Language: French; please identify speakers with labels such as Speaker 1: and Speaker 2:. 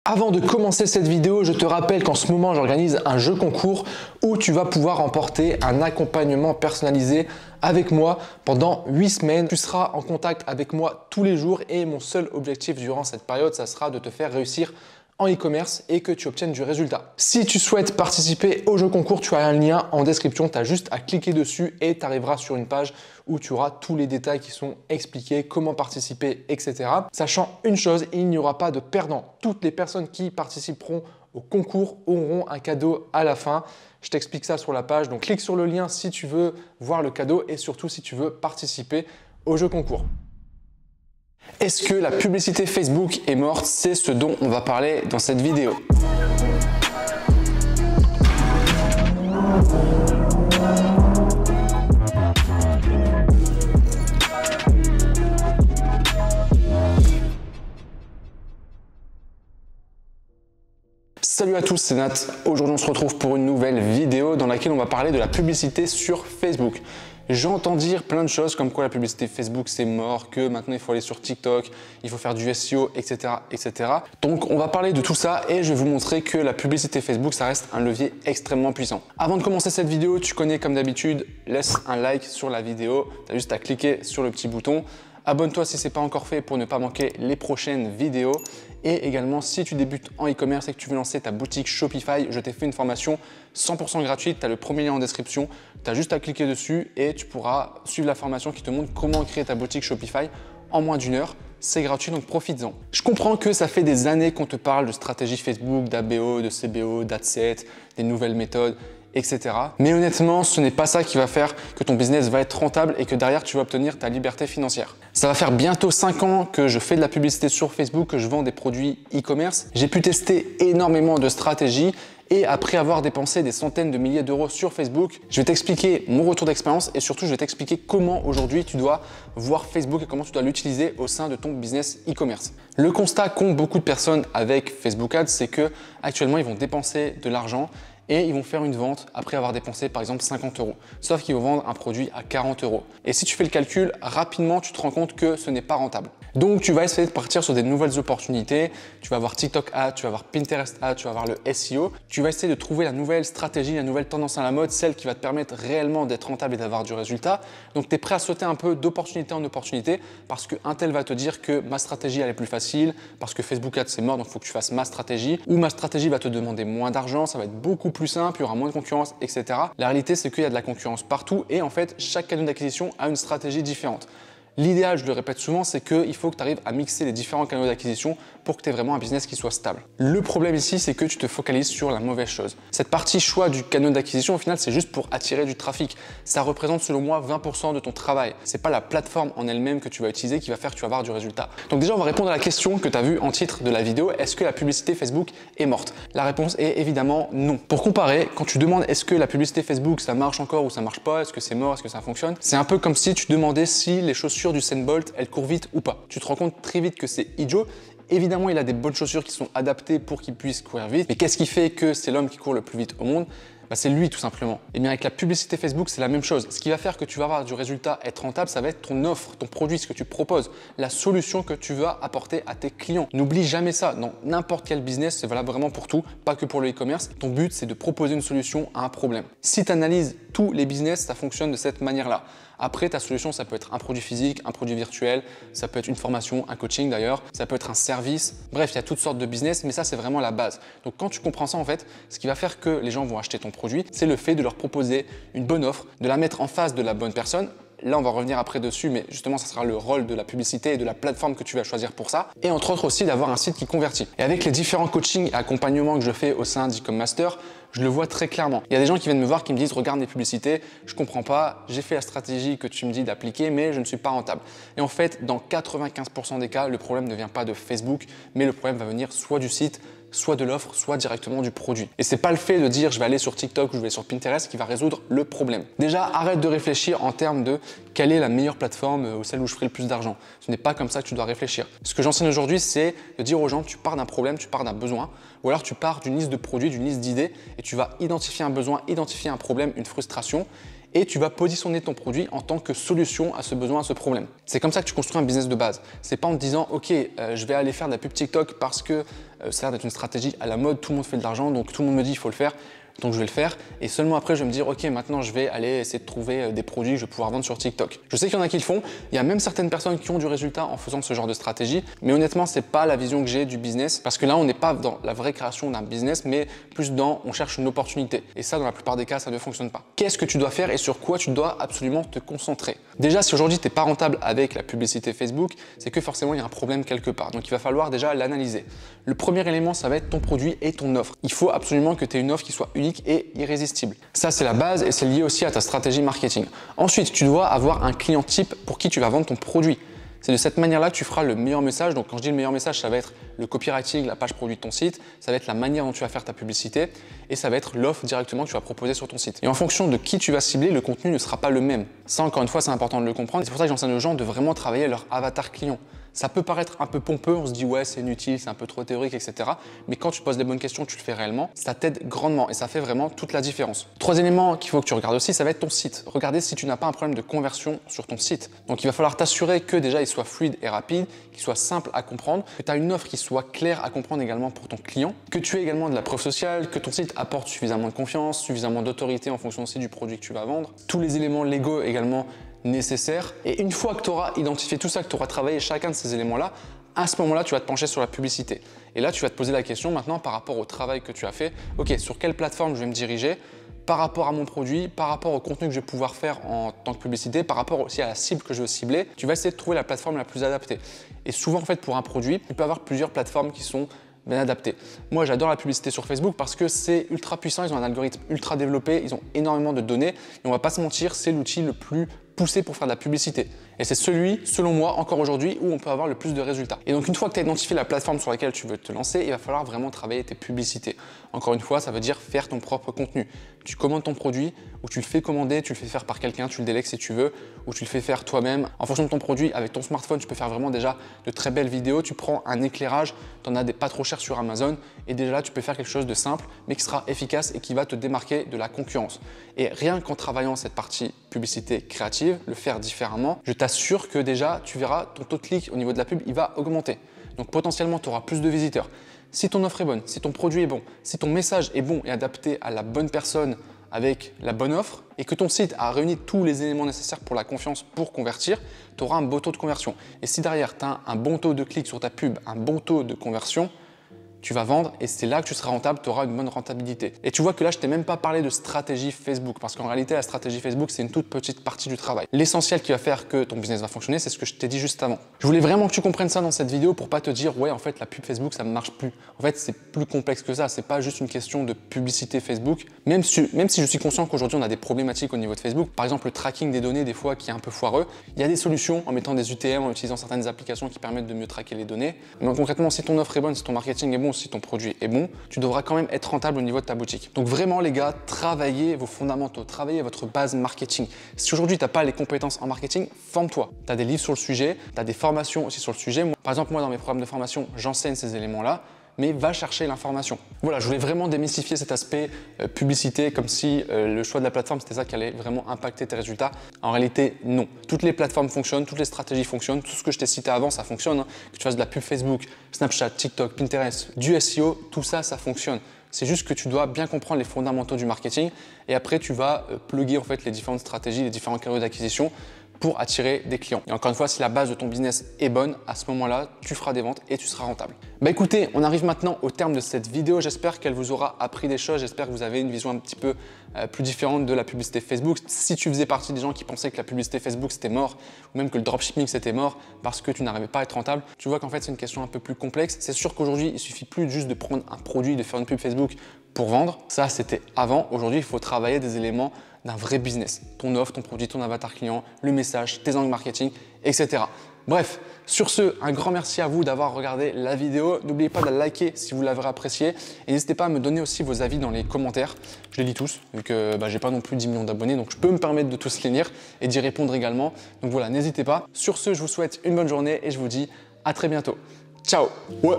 Speaker 1: Avant de commencer cette vidéo, je te rappelle qu'en ce moment j'organise un jeu concours où tu vas pouvoir remporter un accompagnement personnalisé avec moi pendant 8 semaines. Tu seras en contact avec moi tous les jours et mon seul objectif durant cette période, ça sera de te faire réussir en e-commerce et que tu obtiennes du résultat. Si tu souhaites participer au jeu concours, tu as un lien en description, tu as juste à cliquer dessus et tu arriveras sur une page où tu auras tous les détails qui sont expliqués, comment participer, etc. Sachant une chose, il n'y aura pas de perdant. Toutes les personnes qui participeront au concours auront un cadeau à la fin. Je t'explique ça sur la page, donc clique sur le lien si tu veux voir le cadeau et surtout si tu veux participer au jeu concours. Est-ce que la publicité Facebook est morte? C'est ce dont on va parler dans cette vidéo. Salut à tous, c'est Nat. Aujourd'hui, on se retrouve pour une nouvelle vidéo dans laquelle on va parler de la publicité sur Facebook. J'entends dire plein de choses comme quoi la publicité Facebook c'est mort, que maintenant il faut aller sur TikTok, il faut faire du SEO, etc., etc. Donc on va parler de tout ça et je vais vous montrer que la publicité Facebook ça reste un levier extrêmement puissant. Avant de commencer cette vidéo, tu connais comme d'habitude, laisse un like sur la vidéo, tu as juste à cliquer sur le petit bouton. Abonne-toi si ce n'est pas encore fait pour ne pas manquer les prochaines vidéos. Et également, si tu débutes en e-commerce et que tu veux lancer ta boutique Shopify, je t'ai fait une formation 100% gratuite. Tu as le premier lien en description. Tu as juste à cliquer dessus et tu pourras suivre la formation qui te montre comment créer ta boutique Shopify en moins d'1 heure. C'est gratuit, donc profites-en. Je comprends que ça fait des années qu'on te parle de stratégie Facebook, d'ABO, de CBO, d'Adset, des nouvelles méthodes, etc. Mais honnêtement, ce n'est pas ça qui va faire que ton business va être rentable et que derrière, tu vas obtenir ta liberté financière. Ça va faire bientôt 5 ans que je fais de la publicité sur Facebook, que je vends des produits e-commerce. J'ai pu tester énormément de stratégies et après avoir dépensé des centaines de milliers d'euros sur Facebook, je vais t'expliquer mon retour d'expérience et surtout, je vais t'expliquer comment aujourd'hui tu dois voir Facebook et comment tu dois l'utiliser au sein de ton business e-commerce. Le constat qu'ont beaucoup de personnes avec Facebook Ads, c'est que actuellement, ils vont dépenser de l'argent et ils vont faire une vente après avoir dépensé par exemple 50 euros. Sauf qu'ils vont vendre un produit à 40 euros. Et si tu fais le calcul, rapidement, tu te rends compte que ce n'est pas rentable. Donc, tu vas essayer de partir sur des nouvelles opportunités. Tu vas avoir TikTok Ads, tu vas avoir Pinterest Ads, tu vas avoir le SEO. Tu vas essayer de trouver la nouvelle stratégie, la nouvelle tendance à la mode, celle qui va te permettre réellement d'être rentable et d'avoir du résultat. Donc, tu es prêt à sauter un peu d'opportunité en opportunité parce qu'un tel va te dire que ma stratégie elle est plus facile, parce que Facebook Ads c'est mort, donc il faut que tu fasses ma stratégie. Ou ma stratégie va te demander moins d'argent, ça va être beaucoup plus simple, il y aura moins de concurrence, etc. La réalité, c'est qu'il y a de la concurrence partout et en fait, chaque canal d'acquisition a une stratégie différente. L'idéal, je le répète souvent, c'est qu'il faut que tu arrives à mixer les différents canaux d'acquisition pour que tu aies vraiment un business qui soit stable. Le problème ici, c'est que tu te focalises sur la mauvaise chose. Cette partie choix du canal d'acquisition, au final, c'est juste pour attirer du trafic. Ça représente selon moi 20% de ton travail. C'est pas la plateforme en elle-même que tu vas utiliser qui va faire que tu vas avoir du résultat. Donc déjà, on va répondre à la question que tu as vue en titre de la vidéo. Est-ce que la publicité Facebook est morte? La réponse est évidemment non. Pour comparer, quand tu demandes est-ce que la publicité Facebook, ça marche encore ou ça marche pas, est-ce que c'est mort, est-ce que ça fonctionne, c'est un peu comme si tu demandais si les chaussures du Usain Bolt, elles courent vite ou pas. Tu te rends compte très vite que c'est idiot. Évidemment, il a des bonnes chaussures qui sont adaptées pour qu'il puisse courir vite. Mais qu'est-ce qui fait que c'est l'homme qui court le plus vite au monde? C'est lui tout simplement. Et bien avec la publicité Facebook, c'est la même chose. Ce qui va faire que tu vas avoir du résultat, être rentable, ça va être ton offre, ton produit, ce que tu proposes, la solution que tu vas apporter à tes clients. N'oublie jamais ça. Dans n'importe quel business, c'est valable vraiment pour tout, pas que pour le e-commerce. Ton but, c'est de proposer une solution à un problème. Si tu analyses tous les business, ça fonctionne de cette manière-là. Après, ta solution, ça peut être un produit physique, un produit virtuel, ça peut être une formation, un coaching d'ailleurs, ça peut être un service. Bref, il y a toutes sortes de business, mais ça, c'est vraiment la base. Donc, quand tu comprends ça, en fait, ce qui va faire que les gens vont acheter ton produit, c'est le fait de leur proposer une bonne offre, de la mettre en face de la bonne personne. Là, on va revenir après dessus, mais justement, ça sera le rôle de la publicité et de la plateforme que tu vas choisir pour ça. Et entre autres aussi, d'avoir un site qui convertit. Et avec les différents coachings et accompagnements que je fais au sein d'E-Com Master, je le vois très clairement. Il y a des gens qui viennent me voir qui me disent « Regarde mes publicités, je comprends pas, j'ai fait la stratégie que tu me dis d'appliquer, mais je ne suis pas rentable. » Et en fait, dans 95% des cas, le problème ne vient pas de Facebook, mais le problème va venir soit du site, soit de l'offre, soit directement du produit. Et c'est pas le fait de dire je vais aller sur TikTok ou je vais aller sur Pinterest qui va résoudre le problème. Déjà, arrête de réfléchir en termes de quelle est la meilleure plateforme ou celle où je ferai le plus d'argent. Ce n'est pas comme ça que tu dois réfléchir. Ce que j'enseigne aujourd'hui, c'est de dire aux gens tu pars d'un problème, tu pars d'un besoin, ou alors tu pars d'une liste de produits, d'une liste d'idées et tu vas identifier un besoin, identifier un problème, une frustration. et tu vas positionner ton produit en tant que solution à ce besoin, à ce problème. C'est comme ça que tu construis un business de base. C'est pas en te disant ok, je vais aller faire de la pub TikTok parce que ça a l'air d'être une stratégie à la mode, tout le monde fait de l'argent, donc tout le monde me dit il faut le faire. Donc je vais le faire et seulement après je vais me dire ok, maintenant je vais aller essayer de trouver des produits que je vais pouvoir vendre sur TikTok. Je sais qu'il y en a qui le font, il y a même certaines personnes qui ont du résultat en faisant ce genre de stratégie, mais honnêtement c'est pas la vision que j'ai du business, parce que là on n'est pas dans la vraie création d'un business, mais plus dans on cherche une opportunité, et ça dans la plupart des cas ça ne fonctionne pas. Qu'est-ce que tu dois faire et sur quoi tu dois absolument te concentrer? Déjà, si aujourd'hui tu n'es pas rentable avec la publicité Facebook, c'est que forcément il y a un problème quelque part, donc il va falloir déjà l'analyser. Le premier élément, ça va être ton produit et ton offre. Il faut absolument que tu aies une offre qui soit unique et irrésistible. Ça, c'est la base et c'est lié aussi à ta stratégie marketing. Ensuite, tu dois avoir un client type pour qui tu vas vendre ton produit. C'est de cette manière-là que tu feras le meilleur message. Donc, quand je dis le meilleur message, ça va être le copywriting, la page produit de ton site, ça va être la manière dont tu vas faire ta publicité et ça va être l'offre directement que tu vas proposer sur ton site. Et en fonction de qui tu vas cibler, le contenu ne sera pas le même. Ça, encore une fois, c'est important de le comprendre. C'est pour ça que j'enseigne aux gens de vraiment travailler leur avatar client. Ça peut paraître un peu pompeux, on se dit ouais c'est inutile, c'est un peu trop théorique, etc. Mais quand tu poses les bonnes questions, tu le fais réellement, ça t'aide grandement et ça fait vraiment toute la différence. Troisième élément qu'il faut que tu regardes aussi, ça va être ton site. Regardez si tu n'as pas un problème de conversion sur ton site. Donc il va falloir t'assurer que déjà il soit fluide et rapide, qu'il soit simple à comprendre, que tu as une offre qui soit claire à comprendre également pour ton client, que tu aies également de la preuve sociale, que ton site apporte suffisamment de confiance, suffisamment d'autorité en fonction aussi du produit que tu vas vendre. Tous les éléments légaux également nécessaires. Et une fois que tu auras identifié tout ça, que tu auras travaillé chacun de ces éléments-là, à ce moment-là, tu vas te pencher sur la publicité. Et là, tu vas te poser la question maintenant par rapport au travail que tu as fait. Ok, sur quelle plateforme je vais me diriger par rapport à mon produit, par rapport au contenu que je vais pouvoir faire en tant que publicité, par rapport aussi à la cible que je veux cibler. Tu vas essayer de trouver la plateforme la plus adaptée. Et souvent, en fait, pour un produit, il peut y avoir plusieurs plateformes qui sont bien adapté. Moi, j'adore la publicité sur Facebook parce que c'est ultra puissant, ils ont un algorithme ultra développé, ils ont énormément de données et on va pas se mentir, c'est l'outil le plus poussé pour faire de la publicité. Et c'est celui, selon moi, encore aujourd'hui, où on peut avoir le plus de résultats. Et donc, une fois que tu as identifié la plateforme sur laquelle tu veux te lancer, il va falloir vraiment travailler tes publicités. Encore une fois, ça veut dire faire ton propre contenu. Tu commandes ton produit, ou tu le fais commander, tu le fais faire par quelqu'un, tu le délègues si tu veux, ou tu le fais faire toi-même. En fonction de ton produit, avec ton smartphone, tu peux faire vraiment déjà de très belles vidéos. Tu prends un éclairage, tu en as des pas trop chers sur Amazon, et déjà là, tu peux faire quelque chose de simple, mais qui sera efficace et qui va te démarquer de la concurrence. Et rien qu'en travaillant cette partie publicité créative, le faire différemment, je t'assure que déjà, tu verras ton taux de clic au niveau de la pub, il va augmenter. Donc potentiellement, tu auras plus de visiteurs. Si ton offre est bonne, si ton produit est bon, si ton message est bon et adapté à la bonne personne avec la bonne offre et que ton site a réuni tous les éléments nécessaires pour la confiance pour convertir, tu auras un beau taux de conversion. Et si derrière, tu as un bon taux de clic sur ta pub, un bon taux de conversion, tu vas vendre et c'est là que tu seras rentable, tu auras une bonne rentabilité. Et tu vois que là, je t'ai même pas parlé de stratégie Facebook parce qu'en réalité, la stratégie Facebook, c'est une toute petite partie du travail. L'essentiel qui va faire que ton business va fonctionner, c'est ce que je t'ai dit juste avant. Je voulais vraiment que tu comprennes ça dans cette vidéo pour pas te dire ouais, en fait, la pub Facebook, ça ne marche plus. En fait, c'est plus complexe que ça. C'est pas juste une question de publicité Facebook. Même si je suis conscient qu'aujourd'hui, on a des problématiques au niveau de Facebook. Par exemple, le tracking des données, des fois, qui est un peu foireux. Il y a des solutions en mettant des UTM, en utilisant certaines applications qui permettent de mieux traquer les données. Mais concrètement, si ton offre est bonne, si ton marketing est bon, si ton produit est bon, tu devras quand même être rentable au niveau de ta boutique. Donc vraiment les gars, travaillez vos fondamentaux, travaillez votre base marketing. Si aujourd'hui tu n'as pas les compétences en marketing, forme-toi. Tu as des livres sur le sujet, tu as des formations aussi sur le sujet. Par exemple, moi dans mes programmes de formation, j'enseigne ces éléments-là, mais va chercher l'information. Voilà, je voulais vraiment démystifier cet aspect publicité comme si le choix de la plateforme, c'était ça qui allait vraiment impacter tes résultats. En réalité, non. Toutes les plateformes fonctionnent, toutes les stratégies fonctionnent, tout ce que je t'ai cité avant, ça fonctionne. Hein. Que tu fasses de la pub Facebook, Snapchat, TikTok, Pinterest, du SEO, tout ça, ça fonctionne. C'est juste que tu dois bien comprendre les fondamentaux du marketing et après, tu vas plugger en fait les différentes stratégies, les différents canaux d'acquisition pour attirer des clients. Et encore une fois, si la base de ton business est bonne, à ce moment-là, tu feras des ventes et tu seras rentable. Bah écoutez, on arrive maintenant au terme de cette vidéo. J'espère qu'elle vous aura appris des choses. J'espère que vous avez une vision un petit peu plus différente de la publicité Facebook. Si tu faisais partie des gens qui pensaient que la publicité Facebook c'était mort ou même que le dropshipping c'était mort parce que tu n'arrivais pas à être rentable, tu vois qu'en fait c'est une question un peu plus complexe. C'est sûr qu'aujourd'hui, il suffit plus juste de prendre un produit, de faire une pub Facebook pour vendre. Ça, c'était avant. Aujourd'hui, il faut travailler des éléments d'un vrai business. Ton offre, ton produit, ton avatar client, le message, tes angles marketing, etc. Bref, sur ce, un grand merci à vous d'avoir regardé la vidéo. N'oubliez pas de la liker si vous l'avez appréciée et n'hésitez pas à me donner aussi vos avis dans les commentaires. Je les lis tous, vu que j'ai pas non plus 10 millions d'abonnés, donc je peux me permettre de tous les lire et d'y répondre également. Donc voilà, n'hésitez pas. Sur ce, je vous souhaite une bonne journée et je vous dis à très bientôt. Ciao! Ouais.